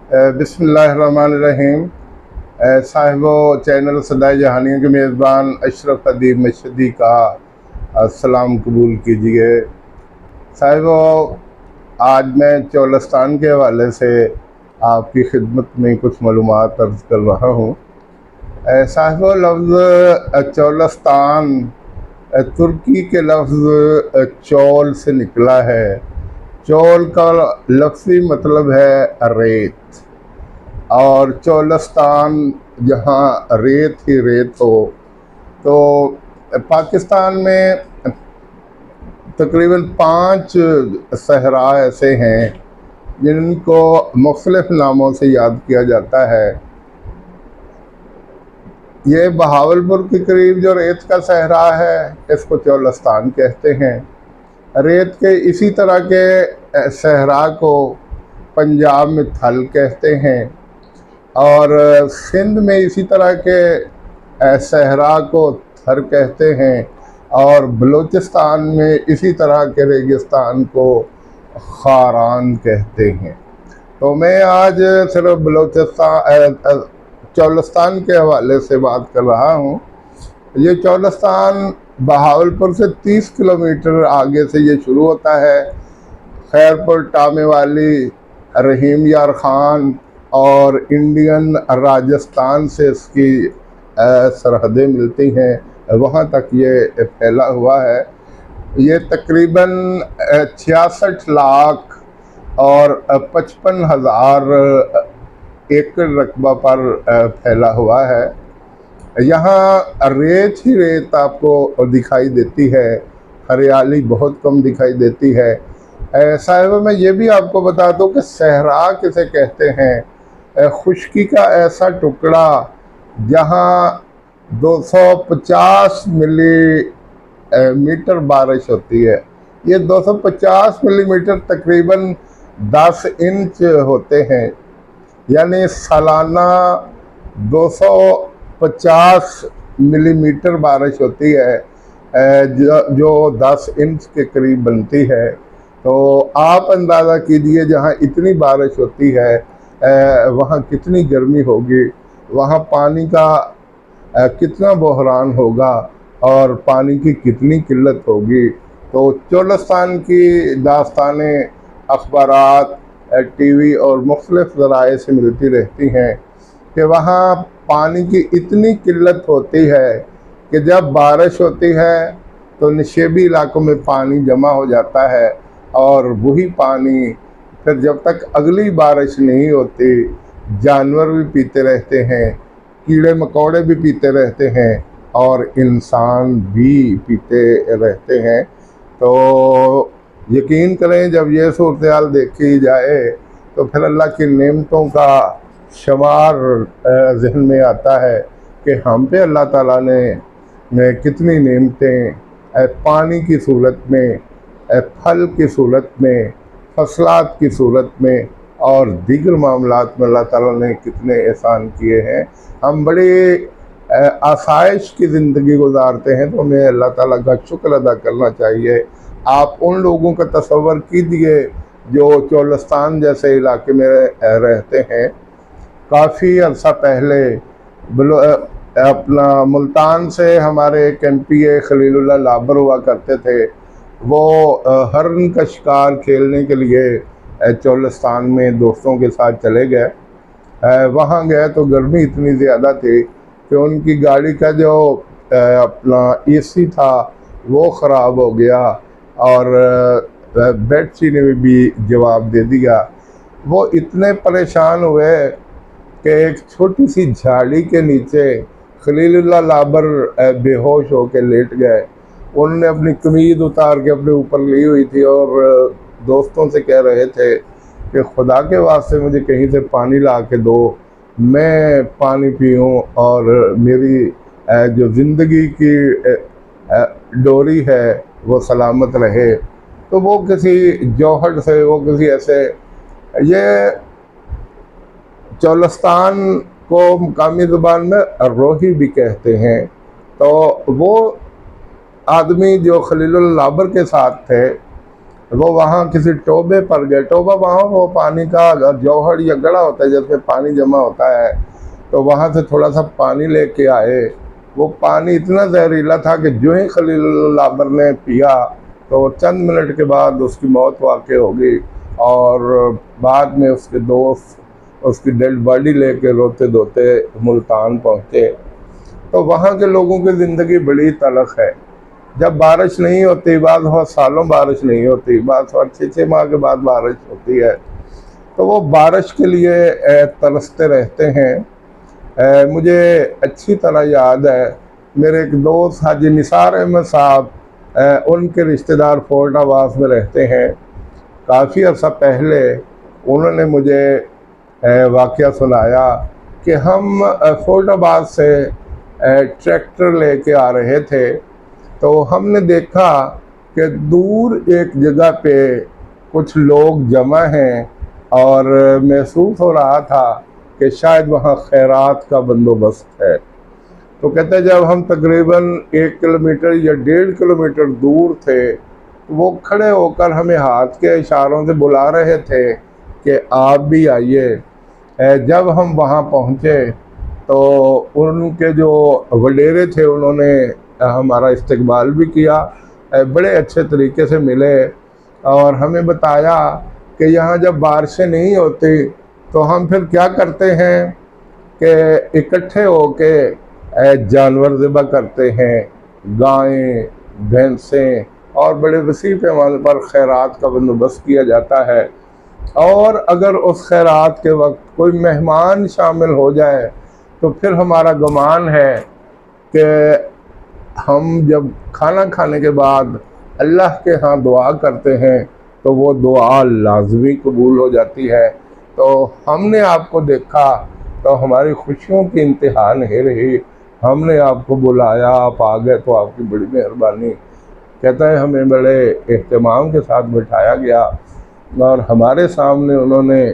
बिस्मिल्लाहिर्रहमानिर्रहीम। साहिबो चैनल सदाई जहानियों के मेज़बान अशरफ अदीब मशदी का सलाम कबूल कीजिए। साहिबो, आज मैं चोलस्तान के हवाले से आपकी खिदमत में कुछ मालूमात अर्ज़ कर रहा हूँ। साहिबो, लफ्ज़ चोलस्तान तुर्की के लफ्ज़ चौल से निकला है। चौल का लफ्ज़ी मतलब है रेत, और चोलस्तान जहाँ रेत ही रेत हो। तो पाकिस्तान में तकरीबन 5 सहरा ऐसे हैं जिनको मुख्तलिफ नामों से याद किया जाता है। ये बहावलपुर के करीब जो रेत का सहरा है, इसको चोलस्तान कहते हैं। रेत के इसी तरह के सहरा को पंजाब में थल कहते हैं, और सिंध में इसी तरह के सहरा को थर कहते हैं, और बलूचिस्तान में इसी तरह के रेगिस्तान को खारान कहते हैं। तो मैं आज सिर्फ बलूचिस्तान चोलस्तान के हवाले से बात कर रहा हूँ। ये चोलस्तान बहावलपुर से 30 किलोमीटर आगे से ये शुरू होता है। खैरपुर, टामे वाली, रहीम यार ख़ान और इंडियन राजस्थान से इसकी सरहदें मिलती हैं, वहाँ तक ये फैला हुआ है। ये तकरीबन 66 लाख और 55,000 एकड़ रकबा पर फैला हुआ है। यहाँ रेत ही रेत आपको दिखाई देती है, हरियाली बहुत कम दिखाई देती है। साहिब, मैं ये भी आपको बता दूँ कि सहरा किसे कहते हैं। खुश्की का ऐसा टुकड़ा जहाँ 250 मिलीमीटर बारिश होती है। ये 250 मिलीमीटर तकरीबन 10 इंच होते हैं, यानी सालाना 250 मिलीमीटर बारिश होती है, जो 10 इंच के करीब बनती है। तो आप अंदाज़ा कीजिए, जहाँ इतनी बारिश होती है वहाँ कितनी गर्मी होगी, वहाँ पानी का कितना बहरान होगा और पानी की कितनी किल्लत होगी। तो चोलस्तान की दास्तानें अखबारात, टीवी और मुख्तलिफ ज़राए से मिलती रहती हैं कि वहाँ पानी की इतनी किल्लत होती है कि जब बारिश होती है तो निशेबी इलाकों में पानी जमा हो जाता है, और वही पानी फिर जब तक अगली बारिश नहीं होती जानवर भी पीते रहते हैं, कीड़े मकोड़े भी पीते रहते हैं, और इंसान भी पीते रहते हैं। तो यकीन करें, जब ये सूरत हाल देखी जाए तो फिर अल्लाह की नेमतों का शुमार जहन में आता है कि हम पे अल्लाह ताला ने कितनी नेमतें पानी की सूरत में, फल की सूरत में, फसलात की सूरत में और दीगर मामलात में अल्लाह ताला ने कितने एहसान किए हैं। हम बड़े आसाइश की ज़िंदगी गुजारते हैं, तो हमें अल्लाह ताला का शुक्र अदा करना चाहिए। आप उन लोगों का तसव्वुर कीजिए जो चोलस्तान जैसे इलाके में रहते हैं। काफ़ी अर्सा पहले अपना मुल्तान से हमारे एक MP खलीलुल्लाह लाबर हुआ करते थे। वो हरन का शिकार खेलने के लिए चोलस्तान में दोस्तों के साथ चले गए। वहाँ गए तो गर्मी इतनी ज़्यादा थी कि उनकी गाड़ी का जो अपना AC था वो ख़राब हो गया, और बैटरी ने भी जवाब दे दिया। वो इतने परेशान हुए कि एक छोटी सी झाड़ी के नीचे खलीलुल्लाह लाबर बेहोश होकर लेट गए। उन्होंने अपनी कमीज उतार के अपने ऊपर ली हुई थी और दोस्तों से कह रहे थे कि खुदा के वास्ते मुझे कहीं से पानी ला के दो, मैं पानी पीऊँ और मेरी जो ज़िंदगी की डोरी है वो सलामत रहे। तो वो किसी जौहर से, वो किसी ऐसे, ये चोलस्तान को मुकामी ज़ुबान में रोही भी कहते हैं। तो वो आदमी जो खलीलुल्लाह लाबर के साथ थे, वो वहाँ किसी टोबे पर गए। टोबा वहाँ वो पानी का जौहर या गड़ा होता है जिसमें पानी जमा होता है, तो वहाँ से थोड़ा सा पानी लेके आए। वो पानी इतना जहरीला था कि जो ही खलील अबर ने पिया तो चंद मिनट के बाद उसकी मौत वाक़ हो गई, और बाद में उसके दोस्त उसकी डेड बॉडी लेके रोते धोते मुल्तान पहुँचे। तो वहाँ के लोगों की ज़िंदगी बड़ी तलख है। जब बारिश नहीं होती, बाद बहुत सालों बारिश नहीं होती, बाद 6-6 माह के बाद बारिश होती है, तो वो बारिश के लिए तरसते रहते हैं। मुझे अच्छी तरह याद है, मेरे एक दोस्त हाजी निसार अहमद साहब, उनके रिश्तेदार फोर्ट आवास में रहते हैं। काफ़ी अर्सा पहले उन्होंने मुझे वाक़या सुनाया कि हम फोर्ट आवास से ट्रैक्टर लेके आ रहे थे, तो हमने देखा कि दूर एक जगह पे कुछ लोग जमा हैं, और महसूस हो रहा था कि शायद वहाँ खैरात का बंदोबस्त है। तो कहते हैं जब हम तकरीबन 1 किलोमीटर या 1.5 किलोमीटर दूर थे, वो खड़े होकर हमें हाथ के इशारों से बुला रहे थे कि आप भी आइए। जब हम वहाँ पहुँचे तो उनके जो वडेरे थे उन्होंने हमारा इस्तकबाल भी किया, बड़े अच्छे तरीके से मिले, और हमें बताया कि यहाँ जब बारिशें नहीं होती तो हम फिर क्या करते हैं कि इकट्ठे होके जानवर ज़िबा करते हैं, गायें, भैंसें, और बड़े वसी पैमाने पर खैरात का बंदोबस्त किया जाता है। और अगर उस खैरात के वक्त कोई मेहमान शामिल हो जाए तो फिर हमारा गुमान है कि हम जब खाना खाने के बाद अल्लाह के यहाँ दुआ करते हैं तो वो दुआ लाजमी कबूल हो जाती है। तो हमने आपको देखा तो हमारी खुशियों की इंतहा नहीं रही, हमने आपको बुलाया, आप आ गए तो आपकी बड़ी मेहरबानी। कहता है हमें बड़े एहतमाम के साथ बिठाया गया, और हमारे सामने उन्होंने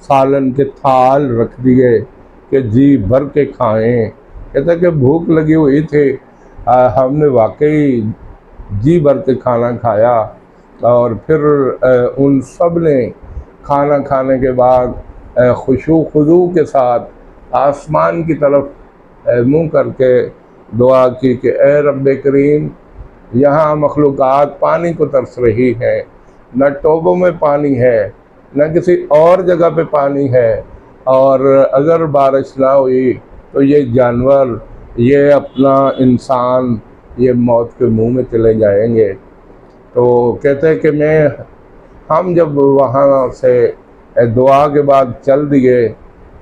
सालन के थाल रख दिए कि जी भर के खाएं। कहता है कि भूख लगी हुई थी, हमने वाकई जी भर के खाना खाया, और फिर उन सब ने खाना खाने के बाद खुशू खुदू के साथ आसमान की तरफ मुँह करके दुआ की कि ए रब्बे करीम, यहाँ मखलूक़ात पानी को तरस रही है, न टोबों में पानी है, न किसी और जगह पे पानी है, और अगर बारिश ना हुई तो ये जानवर, ये अपना इंसान, ये मौत के मुंह में चले जाएंगे। तो कहते हैं कि हम जब वहाँ से दुआ के बाद चल दिए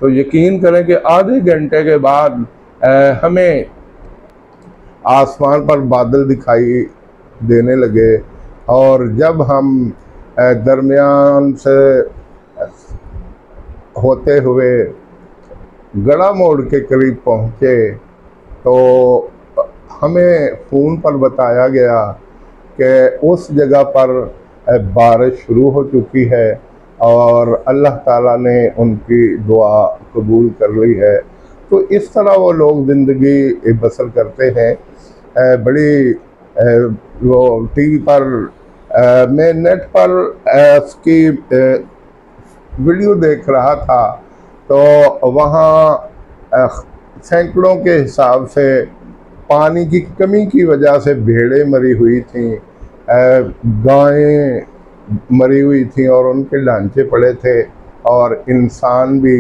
तो यकीन करें कि आधे घंटे के बाद हमें आसमान पर बादल दिखाई देने लगे, और जब हम दरमियान से होते हुए गड़ा मोड़ के करीब पहुँचे तो हमें फ़ोन पर बताया गया कि उस जगह पर बारिश शुरू हो चुकी है और अल्लाह ताला ने उनकी दुआ कबूल कर ली है। तो इस तरह वो लोग ज़िंदगी बसर करते हैं। बड़ी वो टीवी पर मैं नेट पर उसकी वीडियो देख रहा था, तो वहाँ सैकड़ों के हिसाब से पानी की कमी की वजह से भेड़ें मरी हुई थीं, गायें मरी हुई थीं और उनके ढांचे पड़े थे, और इंसान भी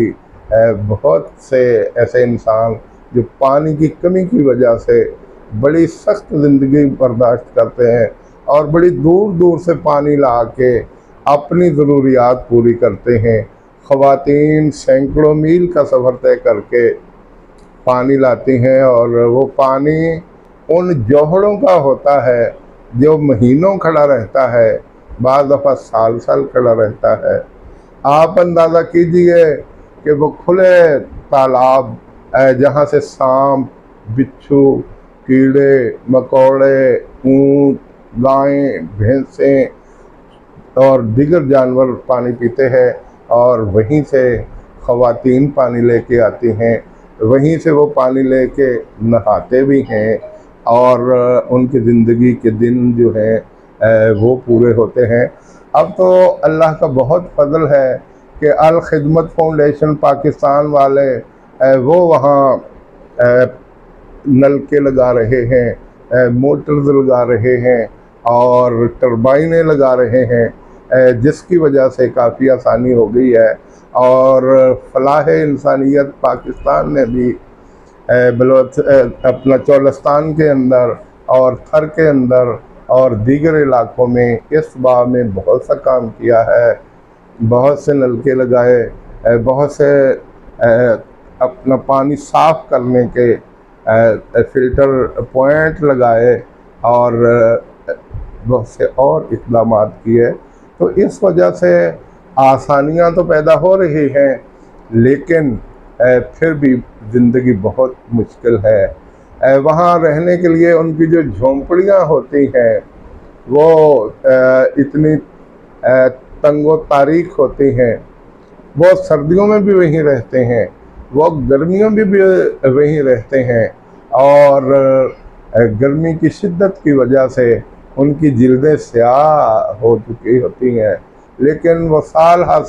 बहुत से ऐसे इंसान जो पानी की कमी की वजह से बड़ी सख्त ज़िंदगी बर्दाश्त करते हैं और बड़ी दूर दूर से पानी ला के अपनी ज़रूरियात पूरी करते हैं। ख़वातीन सैकड़ों मील का सफ़र तय करके पानी लाती हैं, और वो पानी उन जोहड़ों का होता है जो महीनों खड़ा रहता है, बाज़ दफ़ा साल साल खड़ा रहता है। आप अंदाज़ा कीजिए कि वो खुले तालाब जहाँ से सांप, बिच्छू, कीड़े मकोड़े, ऊँट, गायें, भैंसें और दीगर जानवर पानी पीते हैं, और वहीं से ख़वातीन पानी लेके आती हैं, वहीं से वो पानी लेके नहाते भी हैं, और उनकी ज़िंदगी के दिन जो हैं वो पूरे होते हैं। अब तो अल्लाह का बहुत फजल है कि अल खिदमत फाउंडेशन पाकिस्तान वाले वो वहाँ नलके लगा रहे हैं, मोटर्स लगा रहे हैं और टरबाइनें लगा रहे हैं, जिसकी वजह से काफ़ी आसानी हो गई है। और फलाह इंसानियत पाकिस्तान ने भी अपना चोलस्तान के अंदर और थर के अंदर और दीगर इलाकों में इस बाब में बहुत सा काम किया है। बहुत से नलके लगाए, बहुत से अपना पानी साफ़ करने के फ़िल्टर पॉइंट लगाए और बहुत से और इक़दाम किए। तो इस वजह से आसानियाँ तो पैदा हो रही हैं, लेकिन फिर भी ज़िंदगी बहुत मुश्किल है। वहाँ रहने के लिए उनकी जो झोंपड़ियाँ होती हैं वो इतनी तंगो तारीख होती हैं। वो सर्दियों में भी वहीं रहते हैं, वो गर्मियों में भी वहीं रहते हैं और गर्मी की शिद्दत की वजह से उनकी जिल्दें स्याह हो चुकी होती हैं, लेकिन वो साल हर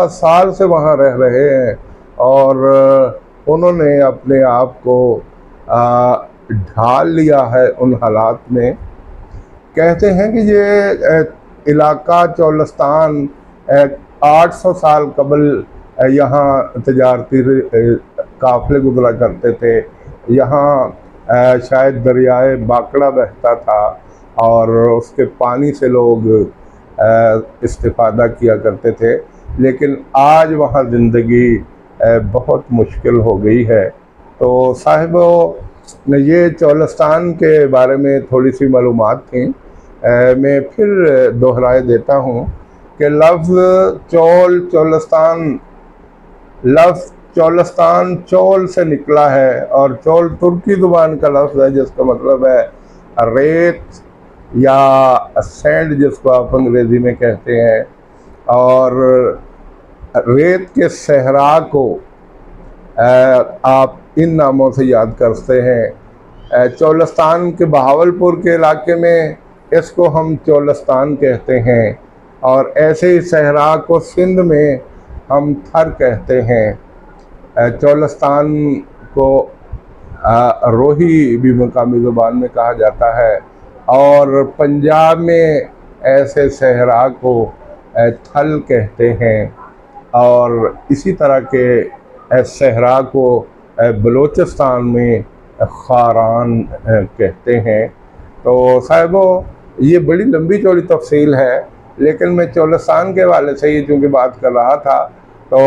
साल से वहाँ रह रहे हैं और उन्होंने अपने आप को ढाल लिया है उन हालात में। कहते हैं कि ये इलाका चोलस्तान 800 साल कबल यहाँ तजारती काफ़िले गुजरा करते थे। यहाँ शायद दरियाए बाकड़ा बहता था और उसके पानी से लोग इस्तिफ़ादा किया करते थे, लेकिन आज वहाँ ज़िंदगी बहुत मुश्किल हो गई है। तो साहिबो, ये चोलस्तान के बारे में थोड़ी सी मालूमात थी। मैं फिर दोहराए देता हूँ कि लफ्ज़ चोलस्तान चोल से निकला है और चोल तुर्की ज़ुबान का लफ्ज़ है जिसका मतलब है रेत या सैंड, जिसको आप अंग्रेज़ी में कहते हैं। और रेत के सहरा को आप इन नामों से याद करते हैं। चोलस्तान के बहावलपुर के इलाके में इसको हम चोलस्तान कहते हैं और ऐसे ही सहरा को सिंध में हम थर कहते हैं। चोलस्तान को रोही भी मकामी ज़ुबान में कहा जाता है और पंजाब में ऐसे सहरा को थल कहते हैं और इसी तरह के सहरा को बलूचिस्तान में खारान कहते हैं। तो साहिबो, ये बड़ी लंबी चौड़ी तफसील है, लेकिन मैं चोलस्तान के वाले से ही चूँकि बात कर रहा था तो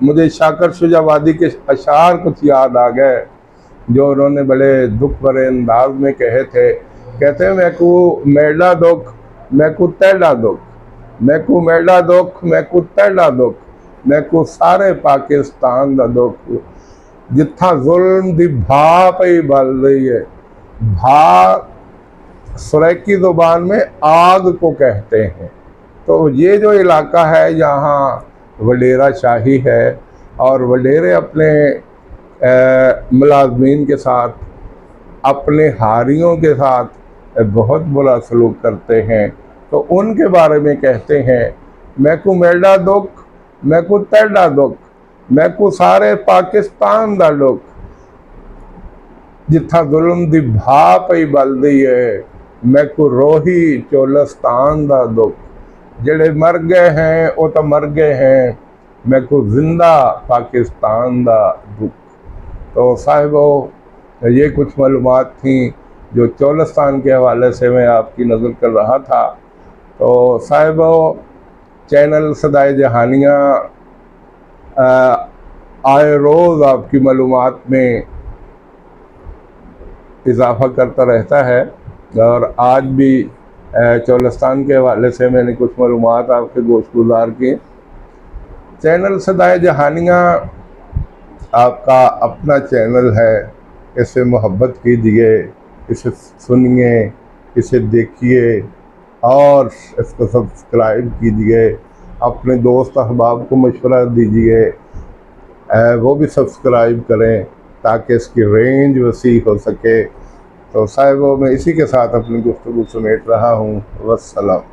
मुझे शाकर शुजावादी के अशार कुछ याद आ गए जो उन्होंने बड़े दुख भरे अंदाज में कहे थे। कहते हैं, मैकू मेडा दुख मैकू तैडा दुख, मैकू मेडा दुख मैकू तैडा दुख, मैकू सारे पाकिस्तान दा दुख, जिथा जुल्म दी भा पई बल रही है। भा सराइकी ज़ुबान में आग को कहते हैं। तो ये जो इलाका है यहाँ वडेरा शाही है और वडेरे अपने मुलाजमीन के साथ, अपने हारियों के साथ बहुत बुरा सलूक करते हैं। तो उनके बारे में कहते हैं, मैकू मेडा दुख मैकू तैडा दुख, मैकू सारे पाकिस्तान दा दुख, जिथा जुल्म दी भा पई बलदी है, मैकू रोही चोलस्तान दा दुख, जेड़े मर गए हैं वो तो मर गए हैं, मैकू जिंदा पाकिस्तान दा दुख। तो साहिबो, ये कुछ मालूमात थी जो चोलस्तान के हवाले से मैं आपकी नज़र कर रहा था। तो साहिबो, चैनल सदाए जहानिया आए रोज़ आपकी मालूमात में इजाफ़ा करता रहता है और आज भी चोलस्तान के हवाले से मैंने कुछ मालूमात आपके गोशगुजार की। चैनल सदाए जहानिया आपका अपना चैनल है, इसे मोहब्बत कीजिए, इसे सुनिए, इसे देखिए और इसको सब्सक्राइब कीजिए। अपने दोस्त अहबाब को मशवरा दीजिए वो भी सब्सक्राइब करें ताकि इसकी रेंज वसी हो सके। तो साहिबो मैं इसी के साथ अपनी गुफ्तगू समेट रहा हूँ। वस्सलाम।